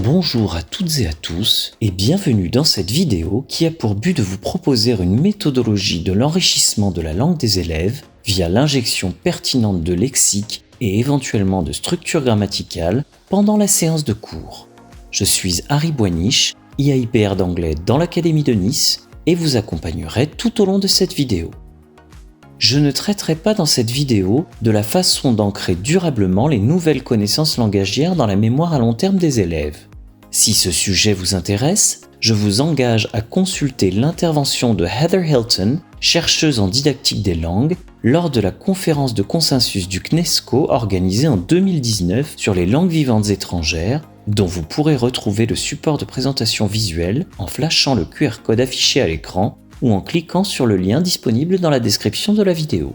Bonjour à toutes et à tous et bienvenue dans cette vidéo qui a pour but de vous proposer une méthodologie de l'enrichissement de la langue des élèves via l'injection pertinente de lexique et éventuellement de structure grammaticale pendant la séance de cours. Je suis Harry Boiniche, IAIPR d'anglais dans l'Académie de Nice et vous accompagnerai tout au long de cette vidéo. Je ne traiterai pas dans cette vidéo de la façon d'ancrer durablement les nouvelles connaissances langagières dans la mémoire à long terme des élèves. Si ce sujet vous intéresse, je vous engage à consulter l'intervention de Heather Hilton, chercheuse en didactique des langues, lors de la conférence de consensus du CNESCO organisée en 2019 sur les langues vivantes étrangères, dont vous pourrez retrouver le support de présentation visuelle en flashant le QR code affiché à l'écran ou en cliquant sur le lien disponible dans la description de la vidéo.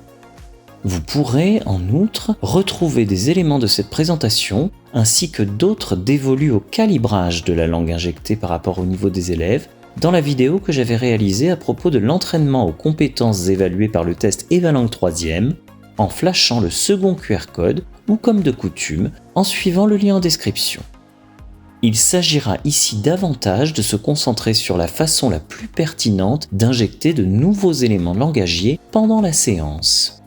Vous pourrez, en outre, retrouver des éléments de cette présentation ainsi que d'autres dévolus au calibrage de la langue injectée par rapport au niveau des élèves dans la vidéo que j'avais réalisée à propos de l'entraînement aux compétences évaluées par le test EVALangue 3e en flashant le second QR code ou comme de coutume en suivant le lien en description. Il s'agira ici davantage de se concentrer sur la façon la plus pertinente d'injecter de nouveaux éléments langagiers pendant la séance.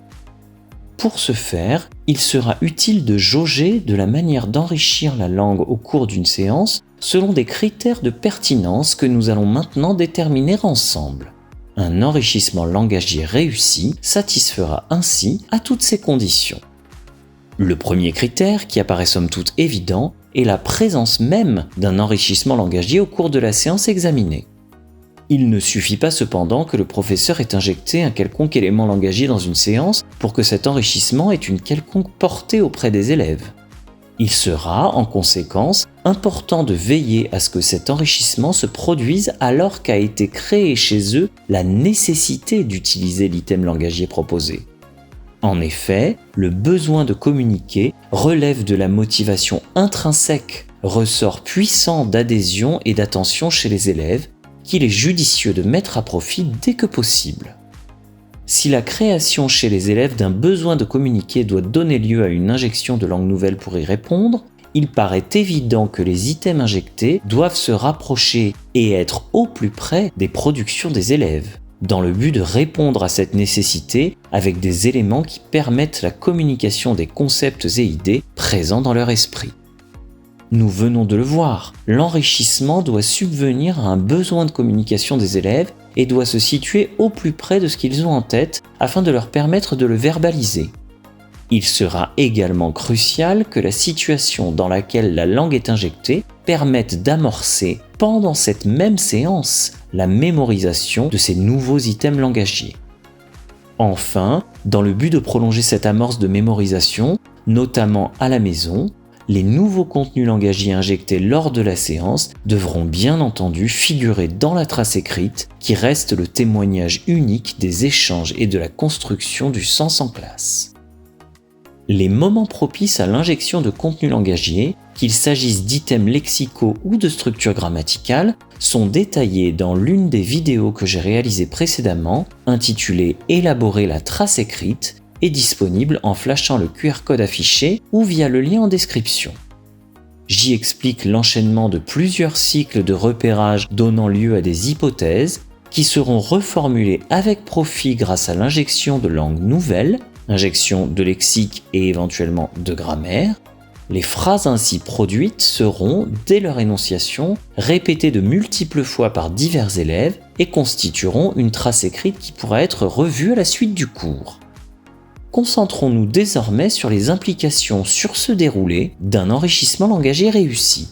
Pour ce faire, il sera utile de jauger de la manière d'enrichir la langue au cours d'une séance selon des critères de pertinence que nous allons maintenant déterminer ensemble. Un enrichissement langagier réussi satisfera ainsi à toutes ces conditions. Le premier critère, qui apparaît somme toute évident, est la présence même d'un enrichissement langagier au cours de la séance examinée. Il ne suffit pas cependant que le professeur ait injecté un quelconque élément langagier dans une séance pour que cet enrichissement ait une quelconque portée auprès des élèves. Il sera, en conséquence, important de veiller à ce que cet enrichissement se produise alors qu'a été créée chez eux la nécessité d'utiliser l'item langagier proposé. En effet, le besoin de communiquer relève de la motivation intrinsèque, ressort puissant d'adhésion et d'attention chez les élèves, qu'il est judicieux de mettre à profit dès que possible. Si la création chez les élèves d'un besoin de communiquer doit donner lieu à une injection de langue nouvelle pour y répondre, il paraît évident que les items injectés doivent se rapprocher et être au plus près des productions des élèves, dans le but de répondre à cette nécessité avec des éléments qui permettent la communication des concepts et idées présents dans leur esprit. Nous venons de le voir, l'enrichissement doit subvenir à un besoin de communication des élèves et doit se situer au plus près de ce qu'ils ont en tête afin de leur permettre de le verbaliser. Il sera également crucial que la situation dans laquelle la langue est injectée permette d'amorcer, pendant cette même séance, la mémorisation de ces nouveaux items langagiers. Enfin, dans le but de prolonger cette amorce de mémorisation, notamment à la maison, les nouveaux contenus langagiers injectés lors de la séance devront bien entendu figurer dans la trace écrite qui reste le témoignage unique des échanges et de la construction du sens en classe. Les moments propices à l'injection de contenus langagiers, qu'il s'agisse d'items lexicaux ou de structures grammaticales, sont détaillés dans l'une des vidéos que j'ai réalisées précédemment, intitulée « Élaborer la trace écrite » et disponible en flashant le QR code affiché ou via le lien en description. J'y explique l'enchaînement de plusieurs cycles de repérage donnant lieu à des hypothèses qui seront reformulées avec profit grâce à l'injection de langues nouvelles, injection de lexique et éventuellement de grammaire. Les phrases ainsi produites seront, dès leur énonciation, répétées de multiples fois par divers élèves et constitueront une trace écrite qui pourra être revue à la suite du cours. Concentrons-nous désormais sur les implications sur ce déroulé d'un enrichissement langagier réussi.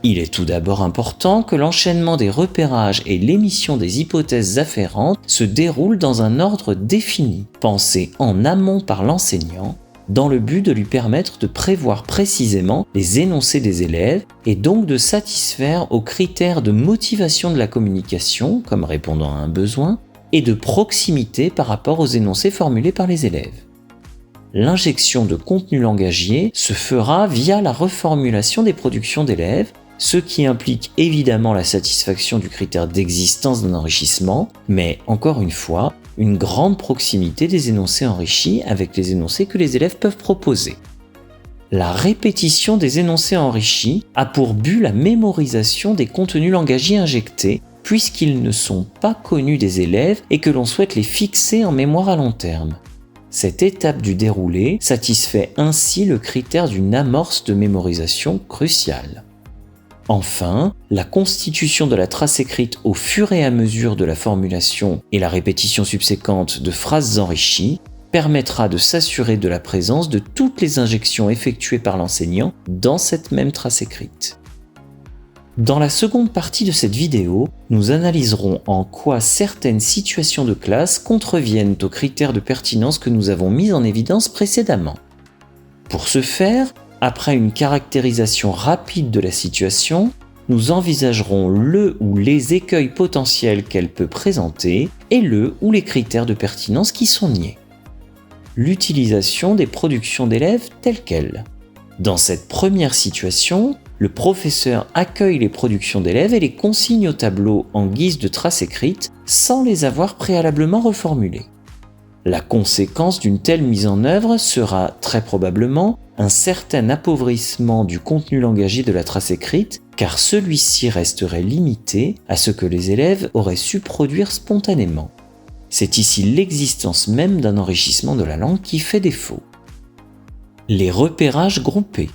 Il est tout d'abord important que l'enchaînement des repérages et l'émission des hypothèses afférentes se déroulent dans un ordre défini, pensé en amont par l'enseignant, dans le but de lui permettre de prévoir précisément les énoncés des élèves et donc de satisfaire aux critères de motivation de la communication, comme répondant à un besoin, et de proximité par rapport aux énoncés formulés par les élèves. L'injection de contenu langagier se fera via la reformulation des productions d'élèves, ce qui implique évidemment la satisfaction du critère d'existence d'un enrichissement, mais encore une fois, une grande proximité des énoncés enrichis avec les énoncés que les élèves peuvent proposer. la répétition des énoncés enrichis a pour but la mémorisation des contenus langagiers injectés, puisqu'ils ne sont pas connus des élèves et que l'on souhaite les fixer en mémoire à long terme. Cette étape du déroulé satisfait ainsi le critère d'une amorce de mémorisation cruciale. Enfin, la constitution de la trace écrite au fur et à mesure de la formulation et la répétition subséquente de phrases enrichies permettra de s'assurer de la présence de toutes les injections effectuées par l'enseignant dans cette même trace écrite. Dans la seconde partie de cette vidéo, nous analyserons en quoi certaines situations de classe contreviennent aux critères de pertinence que nous avons mis en évidence précédemment. Pour ce faire, après une caractérisation rapide de la situation, nous envisagerons le ou les écueils potentiels qu'elle peut présenter et le ou les critères de pertinence qui sont niés. L'utilisation des productions d'élèves telles quelles. Dans cette première situation, le professeur accueille les productions d'élèves et les consigne au tableau en guise de trace écrite sans les avoir préalablement reformulées. La conséquence d'une telle mise en œuvre sera très probablement un certain appauvrissement du contenu langagier de la trace écrite, car celui-ci resterait limité à ce que les élèves auraient su produire spontanément. C'est ici l'existence même d'un enrichissement de la langue qui fait défaut. Les repérages groupés.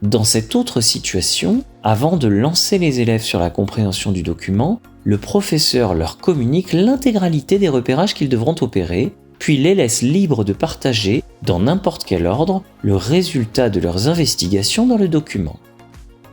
Dans cette autre situation, avant de lancer les élèves sur la compréhension du document, le professeur leur communique l'intégralité des repérages qu'ils devront opérer, puis les laisse libres de partager, dans n'importe quel ordre, le résultat de leurs investigations dans le document.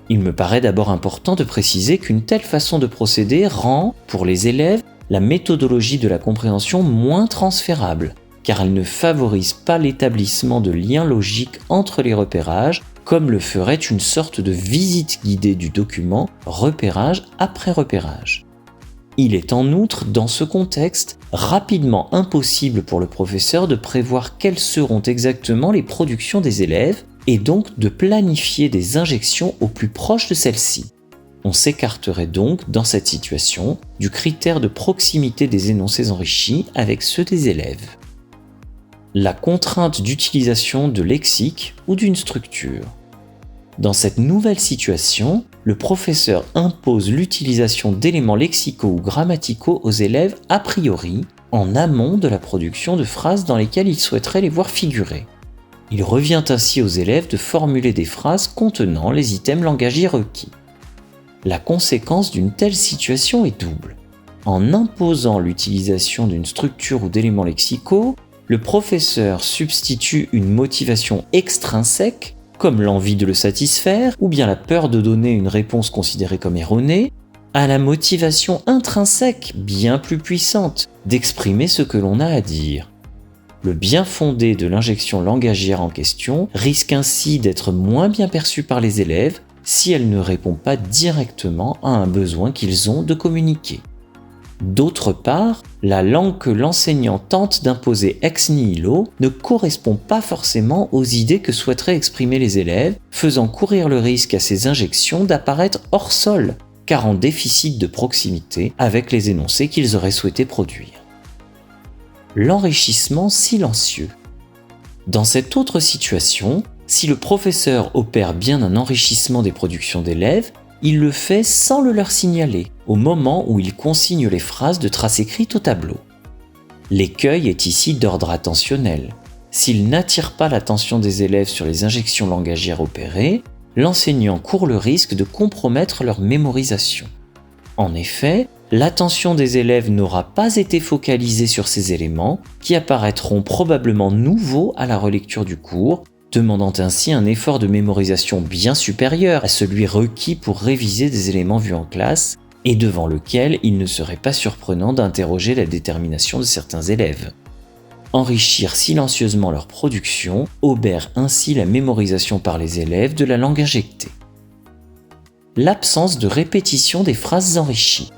Il me paraît d'abord important de préciser qu'une telle façon de procéder rend, pour les élèves, la méthodologie de la compréhension moins transférable, car elle ne favorise pas l'établissement de liens logiques entre les repérages, comme le ferait une sorte de visite guidée du document, repérage après repérage. Il est en outre, dans ce contexte, rapidement impossible pour le professeur de prévoir quelles seront exactement les productions des élèves, et donc de planifier des injections au plus proche de celles-ci. On s'écarterait donc, dans cette situation, du critère de proximité des énoncés enrichis avec ceux des élèves. La contrainte d'utilisation de lexique ou d'une structure. Dans cette nouvelle situation, le professeur impose l'utilisation d'éléments lexicaux ou grammaticaux aux élèves a priori, en amont de la production de phrases dans lesquelles il souhaiterait les voir figurer. Il revient ainsi aux élèves de formuler des phrases contenant les items langagiers requis. La conséquence d'une telle situation est double. En imposant l'utilisation d'une structure ou d'éléments lexicaux, le professeur substitue une motivation extrinsèque, comme l'envie de le satisfaire ou bien la peur de donner une réponse considérée comme erronée, à la motivation intrinsèque, bien plus puissante, d'exprimer ce que l'on a à dire. Le bien fondé de l'injection langagière en question risque ainsi d'être moins bien perçu par les élèves si elle ne répond pas directement à un besoin qu'ils ont de communiquer. D'autre part, la langue que l'enseignant tente d'imposer ex nihilo ne correspond pas forcément aux idées que souhaiteraient exprimer les élèves, faisant courir le risque à ces injections d'apparaître hors sol, car en déficit de proximité avec les énoncés qu'ils auraient souhaité produire. L'enrichissement silencieux. Dans cette autre situation, si le professeur opère bien un enrichissement des productions d'élèves, il le fait sans le leur signaler, au moment où il consigne les phrases de trace écrite au tableau. L'écueil est ici d'ordre attentionnel. S'il n'attire pas l'attention des élèves sur les injections langagières opérées, l'enseignant court le risque de compromettre leur mémorisation. En effet, l'attention des élèves n'aura pas été focalisée sur ces éléments, qui apparaîtront probablement nouveaux à la relecture du cours, demandant ainsi un effort de mémorisation bien supérieur à celui requis pour réviser des éléments vus en classe, et devant lequel il ne serait pas surprenant d'interroger la détermination de certains élèves. Enrichir silencieusement leur production obère ainsi la mémorisation par les élèves de la langue injectée. L'absence de répétition des phrases enrichies.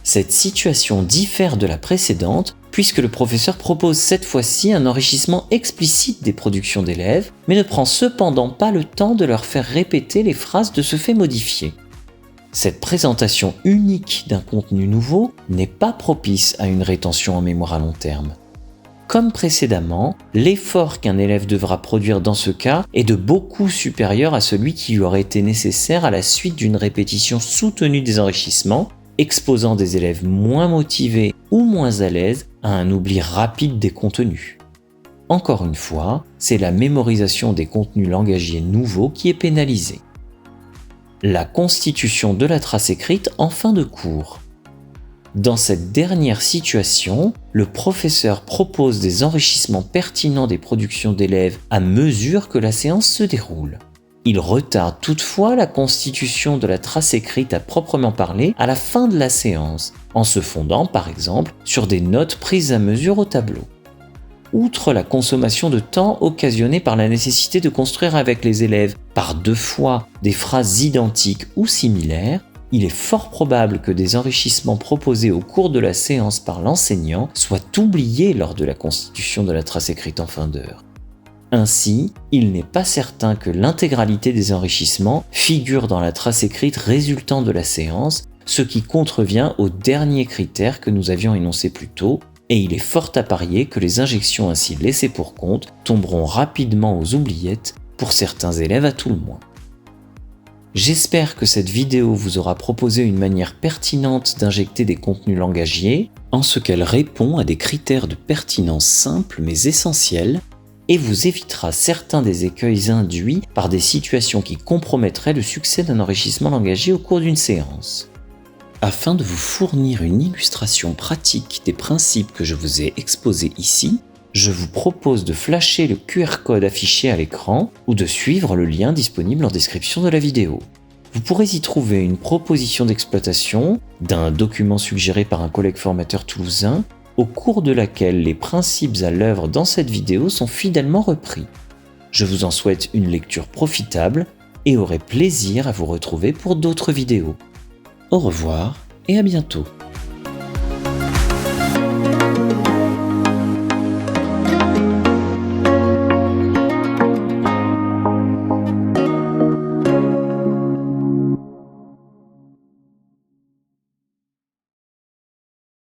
Cette situation diffère de la précédente puisque le professeur propose cette fois-ci un enrichissement explicite des productions d'élèves, mais ne prend cependant pas le temps de leur faire répéter les phrases de ce fait modifié. Cette présentation unique d'un contenu nouveau n'est pas propice à une rétention en mémoire à long terme. Comme précédemment, l'effort qu'un élève devra produire dans ce cas est de beaucoup supérieur à celui qui lui aurait été nécessaire à la suite d'une répétition soutenue des enrichissements, exposant des élèves moins motivés ou moins à l'aise à un oubli rapide des contenus. Encore une fois, c'est la mémorisation des contenus langagiers nouveaux qui est pénalisée. La constitution de la trace écrite en fin de cours. Dans cette dernière situation, le professeur propose des enrichissements pertinents des productions d'élèves à mesure que la séance se déroule. Il retarde toutefois la constitution de la trace écrite à proprement parler à la fin de la séance, en se fondant par exemple sur des notes prises à mesure au tableau. Outre la consommation de temps occasionnée par la nécessité de construire avec les élèves par 2 fois des phrases identiques ou similaires, il est fort probable que des enrichissements proposés au cours de la séance par l'enseignant soient oubliés lors de la constitution de la trace écrite en fin d'heure. Ainsi, il n'est pas certain que l'intégralité des enrichissements figure dans la trace écrite résultant de la séance, ce qui contrevient au dernier critère que nous avions énoncé plus tôt, et il est fort à parier que les injections ainsi laissées pour compte tomberont rapidement aux oubliettes pour certains élèves à tout le moins. J'espère que cette vidéo vous aura proposé une manière pertinente d'injecter des contenus langagiers, en ce qu'elle répond à des critères de pertinence simples mais essentiels, et vous évitera certains des écueils induits par des situations qui compromettraient le succès d'un enrichissement langagier au cours d'une séance. Afin de vous fournir une illustration pratique des principes que je vous ai exposés ici, je vous propose de flasher le QR code affiché à l'écran ou de suivre le lien disponible en description de la vidéo. Vous pourrez y trouver une proposition d'exploitation d'un document suggéré par un collègue formateur toulousain, au cours de laquelle les principes à l'œuvre dans cette vidéo sont fidèlement repris. Je vous en souhaite une lecture profitable et aurai plaisir à vous retrouver pour d'autres vidéos. Au revoir et à bientôt.